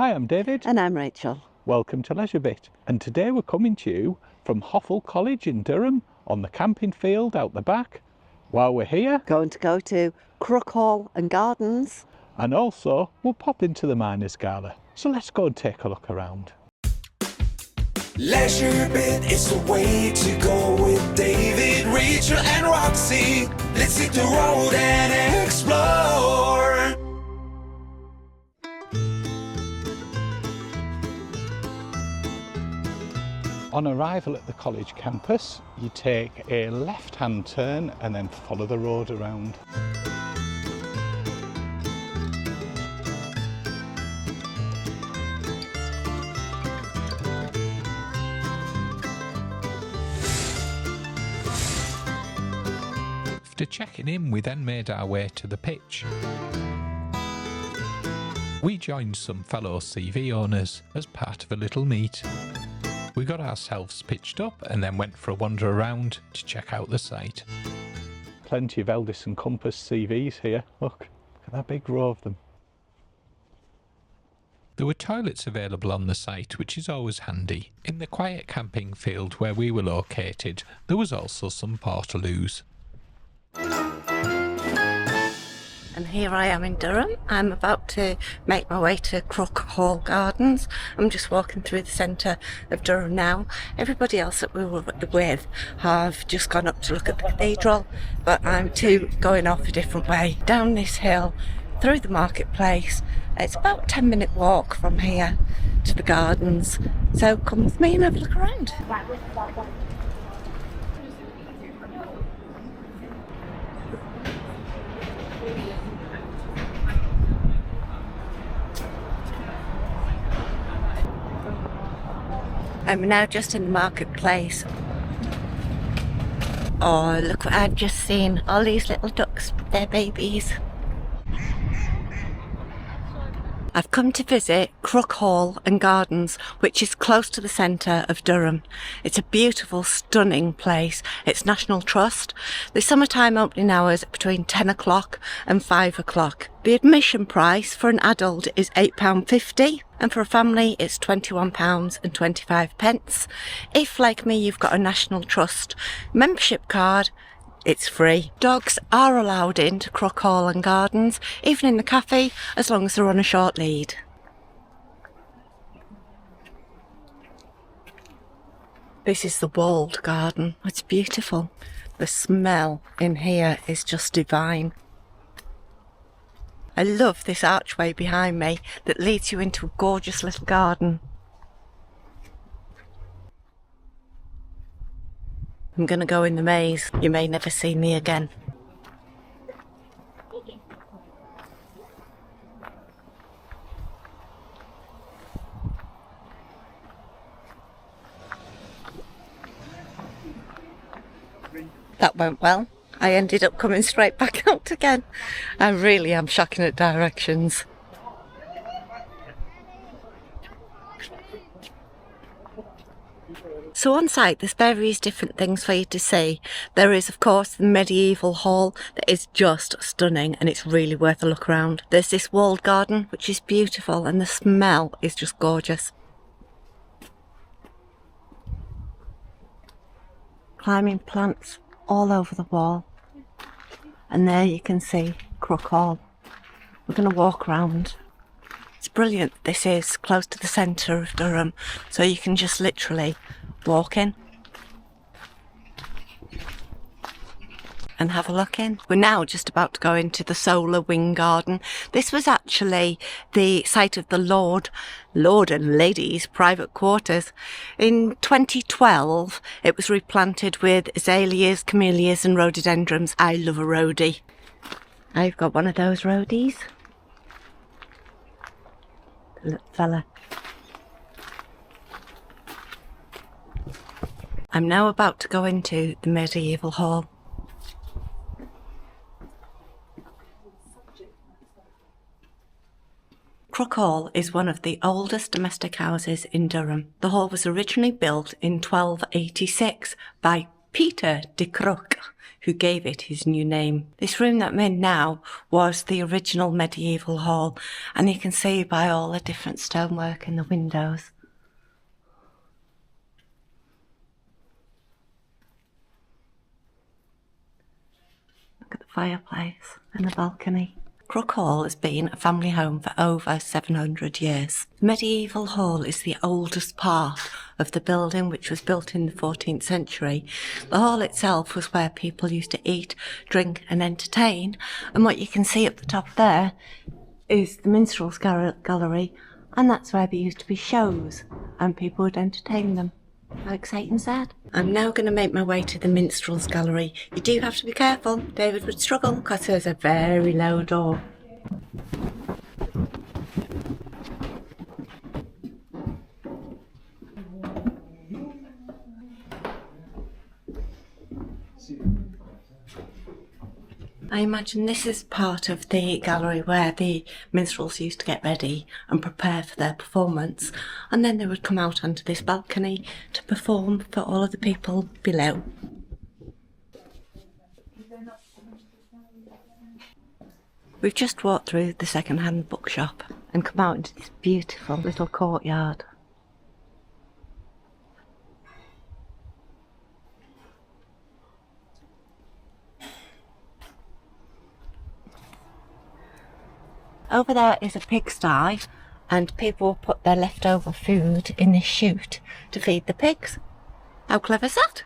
Hi, I'm David. And I'm Rachel. Welcome to LeisureBit. And today we're coming to you from Hoffel College in Durham on the camping field out the back. While we're here, Going to go to Crook and Gardens. And also we'll pop into the Miners Gala. So let's go and take a look around. LeisureBit is the way to go with David, Rachel and Roxy. Let's hit the road and explore. On arrival at the college campus, you take a left-hand turn and then follow the road around. After checking in, we then made our way to the pitch. We joined some fellow CV owners as part of a little meet. We got ourselves pitched up and then went for a wander around to check out the site. Plenty of Elddis and Compass CVs here. Look at that big row of them. There were toilets available on the site, which is always handy. In the quiet camping field where we were located, there was also some portaloos. And here I am in Durham. I'm about to make my way to Crook Gardens. I'm just walking through the centre of Durham now. Everybody else that we were with have just gone up to look at the cathedral, but I'm too going off a different way. Down this hill, through the marketplace. It's about a 10-minute walk from here to the gardens. So come with me and have a look around. I'm now just in the marketplace. Oh, look what I've just seen. All these little ducks with their babies. I've come to visit Crook and Gardens, which is close to the centre of Durham. It's a beautiful, stunning place. It's National Trust. The summertime opening hours are between 10 o'clock and 5 o'clock. The admission price for an adult is £8.50 and for a family it's £21.25. If, like me, you've got a National Trust membership card, it's free. Dogs are allowed into Crook and Gardens, even in the cafe, as long as they're on a short lead. This is the walled garden. It's beautiful. The smell in here is just divine. I love this archway behind me that leads you into a gorgeous little garden. I'm going to go in the maze. You may never see me again. That went well. I ended up coming straight back out again. I really am shocking at directions. So on site there's various different things for you to see. There is of course the medieval hall that is just stunning and it's really worth a look around. There's this walled garden which is beautiful and the smell is just gorgeous. Climbing plants all over the wall. And there you can see Crook Hall. We're going to walk around. It's brilliant. This is close to the centre of Durham, so you can just literally walk in and have a look in. We're now just about to go into the Solar Wing Garden. This was actually the site of the Lord and Lady's private quarters. In 2012, it was replanted with azaleas, camellias and rhododendrons. I love a rhodie. I've got one of those rhodies. Little fella. I'm now about to go into the medieval hall. Crook Hall is one of the oldest domestic houses in Durham. The hall was originally built in 1286 by Peter de Crook. who gave it his new name. This room that I'm in now was the original medieval hall, and you can see by all the different stonework in the windows. Look at the fireplace and the balcony. Crook Hall has been a family home for over 700 years. The medieval hall is the oldest part of the building, which was built in the 14th century. The hall itself was where people used to eat, drink and entertain, and what you can see up the top there is the minstrels gallery, and that's where there used to be shows and people would entertain them. How exciting is that? I'm now going to make my way to the minstrels gallery. You do have to be careful. David would struggle because there's a very low door. I imagine this is part of the gallery where the minstrels used to get ready and prepare for their performance, and then they would come out onto this balcony to perform for all of the people below. We've just walked through the second-hand bookshop and come out into this beautiful little courtyard. Over there is a pigsty, and people will put their leftover food in this chute to feed the pigs. How clever is that?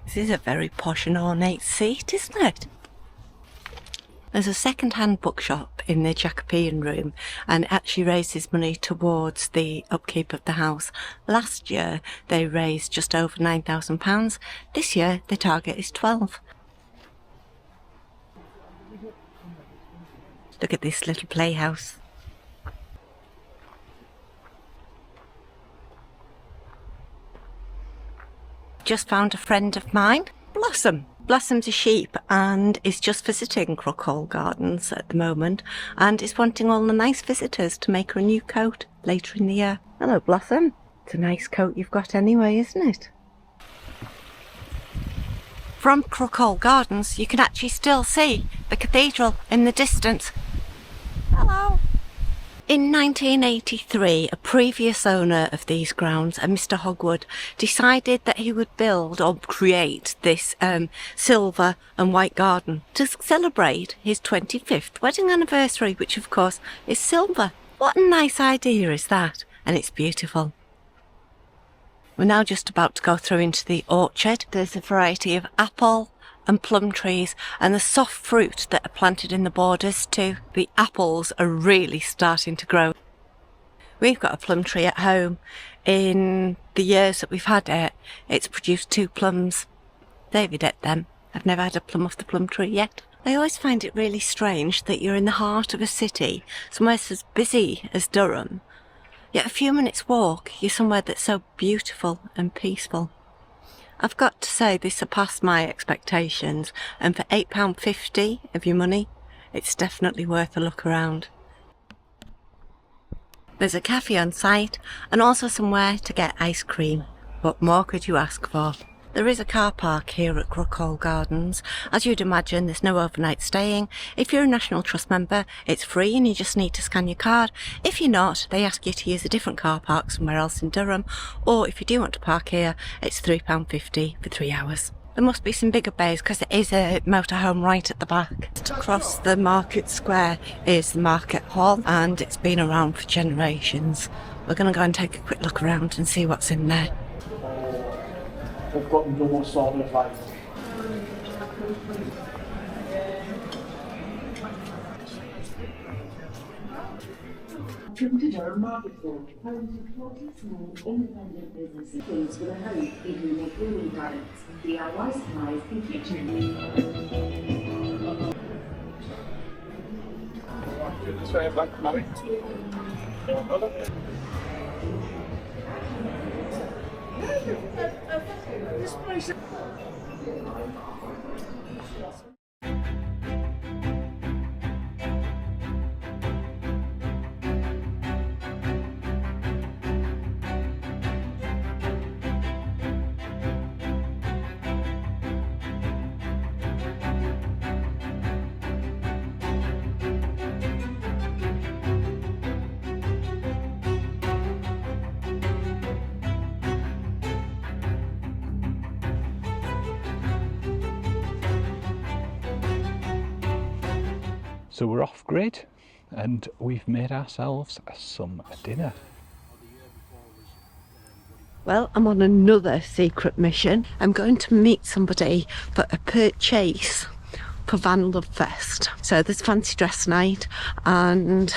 This is a very posh and ornate seat, isn't it? There's a second-hand bookshop in the Jacobean room, and it actually raises money towards the upkeep of the house. Last year they raised just over £9,000. This year the target is 12. Look at this little playhouse. Just found a friend of mine, Blossom. Blossom's a sheep and is just visiting Crook Hall Gardens at the moment and is wanting all the nice visitors to make her a new coat later in the year. Hello, Blossom. It's a nice coat you've got anyway, isn't it? From Crook Hall Gardens you can actually still see the cathedral in the distance. Hello! In 1983, a previous owner of these grounds, a Mr. Hogwood, decided that he would build or create this silver and white garden to celebrate his 25th wedding anniversary, which of course is silver. What a nice idea is that? And it's beautiful. We're now just about to go through into the orchard. There's a variety of apple and plum trees and the soft fruit that are planted in the borders too. The apples are really starting to grow. We've got a plum tree at home. In the years that we've had it, it's produced 2 plums. David ate them. I've never had a plum off the plum tree yet. I always find it really strange that you're in the heart of a city, somewhere as busy as Durham, yet a few minutes walk you're somewhere that's so beautiful and peaceful. I've got to say this surpassed my expectations, and for £8.50 of your money, it's definitely worth a look around. There's a cafe on site and also somewhere to get ice cream. What more could you ask for? There is a car park here at Crook Hall Gardens. As you'd imagine, there's no overnight staying. If you're a National Trust member, it's free and you just need to scan your card. If you're not, they ask you to use a different car park somewhere else in Durham, or if you do want to park here, it's £3.50 for 3 hours. There must be some bigger bays because there is a motorhome right at the back. Across the market square is the market hall, and it's been around for generations. We're going to go and take a quick look around and see what's in there. They've got no sort of like Welcome to Durham Marketplace, home to 40 small independent businesses with a home including cleaning products, DIY supplies and kitchen. this way of like money. This place. So we're off grid and we've made ourselves some dinner. Well, I'm on another secret mission. I'm going to meet somebody for a purchase for Van Love Fest. So there's fancy dress night and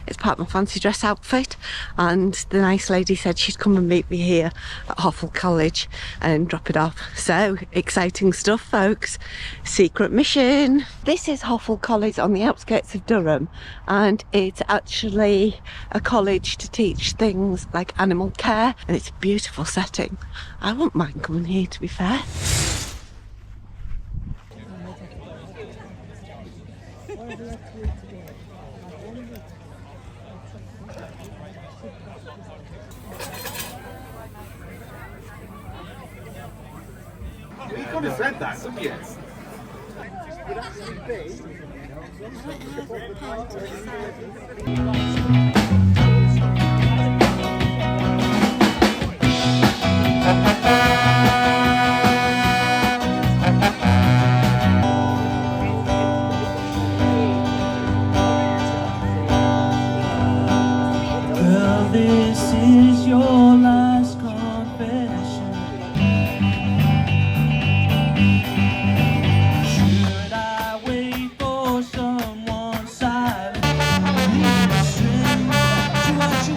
it's part of my fancy dress outfit, and the nice lady said she'd come and meet me here at Hoffel College and drop it off. So exciting stuff, folks. Secret mission. This is Hoffel College on the outskirts of Durham, and it's actually a college to teach things like animal care, and it's a beautiful setting. I wouldn't mind coming here, to be fair. You could have said that, couldn't you? Girl, this is your last confession. Should I wait for someone silent? Listen to what you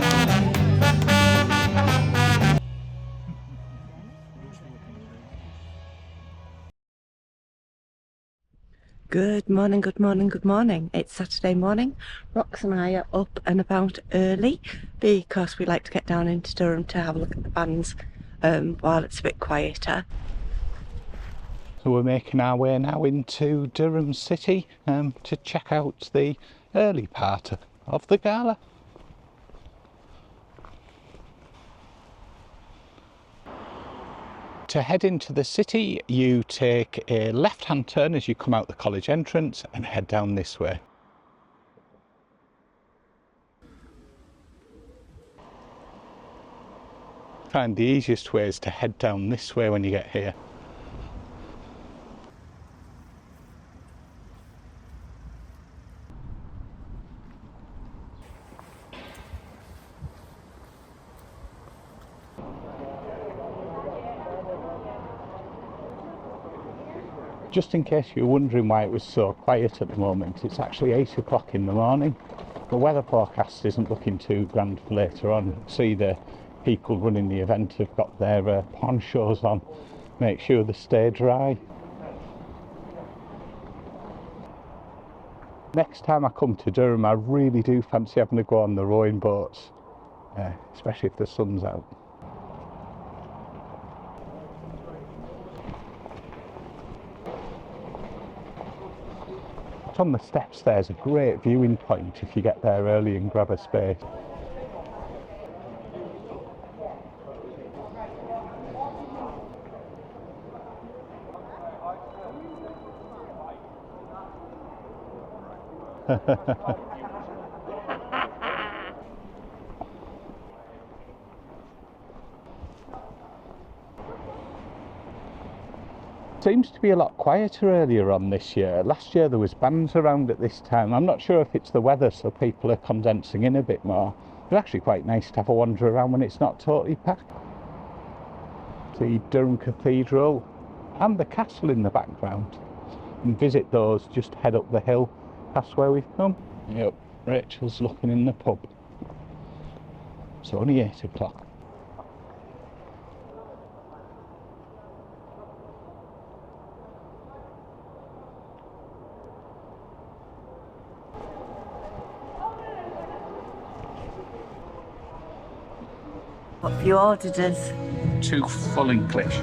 Good morning, good morning, good morning. It's Saturday morning. Rox and I are up and about early because we like to get down into Durham to have a look at the bands while it's a bit quieter. So we're making our way now into Durham City to check out the early part of the gala. To head into the city, you take a left-hand turn as you come out the college entrance and head down this way. I find the easiest way is to head down this way when you get here. Just in case you're wondering why it was so quiet at the moment, it's actually 8 o'clock in the morning. The weather forecast isn't looking too grand for later on. See, the people running the event have got their ponchos on, make sure they stay dry. Next time I come to Durham, I really do fancy having to go on the rowing boats, especially if the sun's out. On the steps there's a great viewing point if you get there early and grab a space. Seems to be a lot quieter earlier on this year. Last year there was bands around at this time. I'm not sure if it's the weather, so people are condensing in a bit more. It's actually quite nice to have a wander around when it's not totally packed. See Durham Cathedral and the castle in the background. And visit those, just head up the hill past where we've come. Yep, Rachel's looking in the pub. It's only 8 o'clock. What have you ordered us? 2 full English.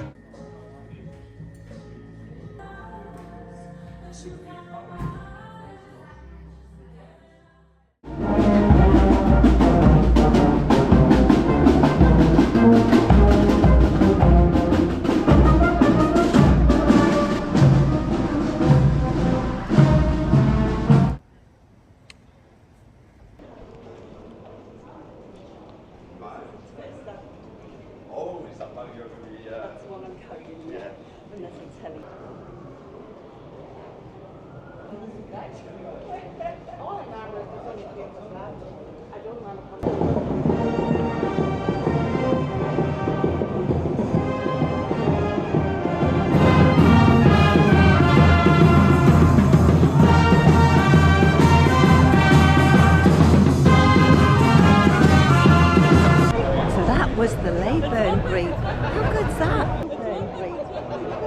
Was the Leyburn Breed. How good's that? Leyburn Breed. How good's that?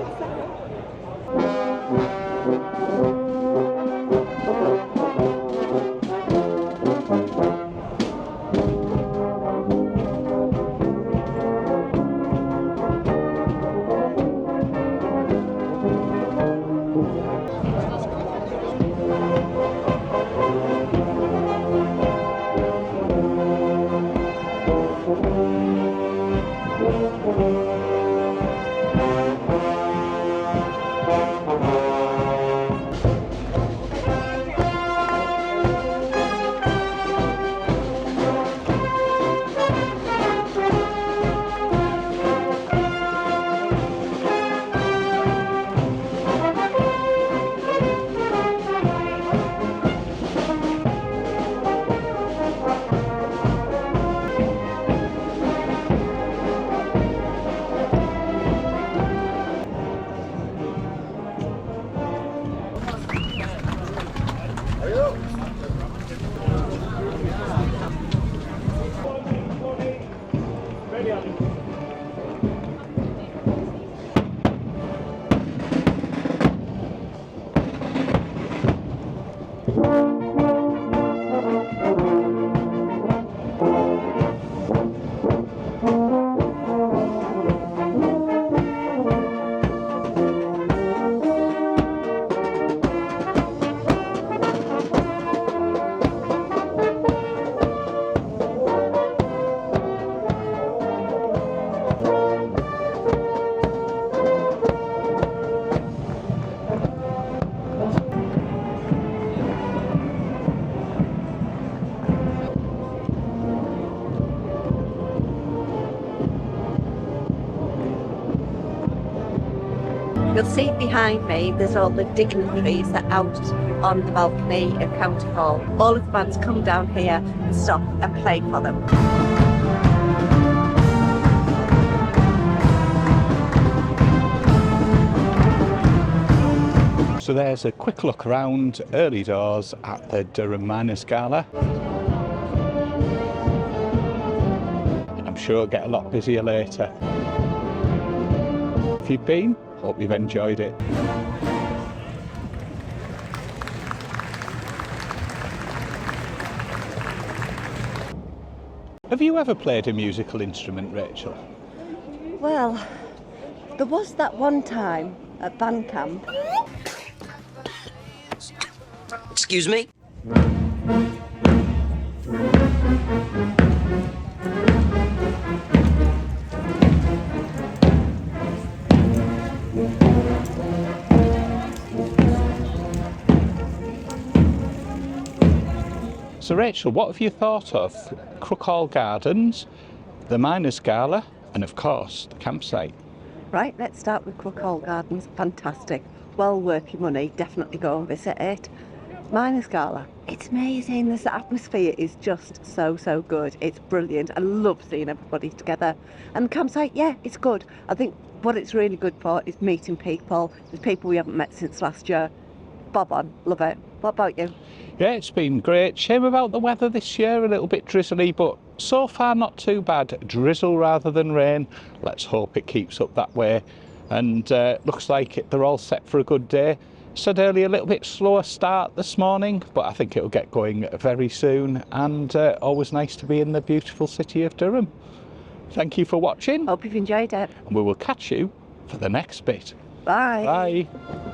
You'll see behind me, there's all the dignitaries that are out on the balcony at County Hall. All of the bands come down here and stop and play for them. So there's a quick look around early doors at the Durham Miners Gala. I'm sure it'll get a lot busier later. If you've been, hope you've enjoyed it. Have you ever played a musical instrument, Rachel? Well, there was that one time at band camp. Excuse me? So Rachel, what have you thought of Crook Hall Gardens, the Miners Gala, and of course the campsite? Right, let's start with Crook Hall Gardens. Fantastic. Well worth your money. Definitely go and visit it. Miners Gala. It's amazing. This atmosphere is just so good. It's brilliant. I love seeing everybody together. And the campsite, yeah, it's good. I think what it's really good for is meeting people. There's people we haven't met since last year. Bob on. Love it. What about you? Yeah, it's been great. Shame about the weather this year, a little bit drizzly, but so far not too bad. Drizzle rather than rain. Let's hope it keeps up that way. And looks like they're all set for a good day. Said earlier a little bit slower start this morning, but I think it'll get going very soon. And always nice to be in the beautiful city of Durham. Thank you for watching. Hope you've enjoyed it. And we will catch you for the next bit. Bye. Bye.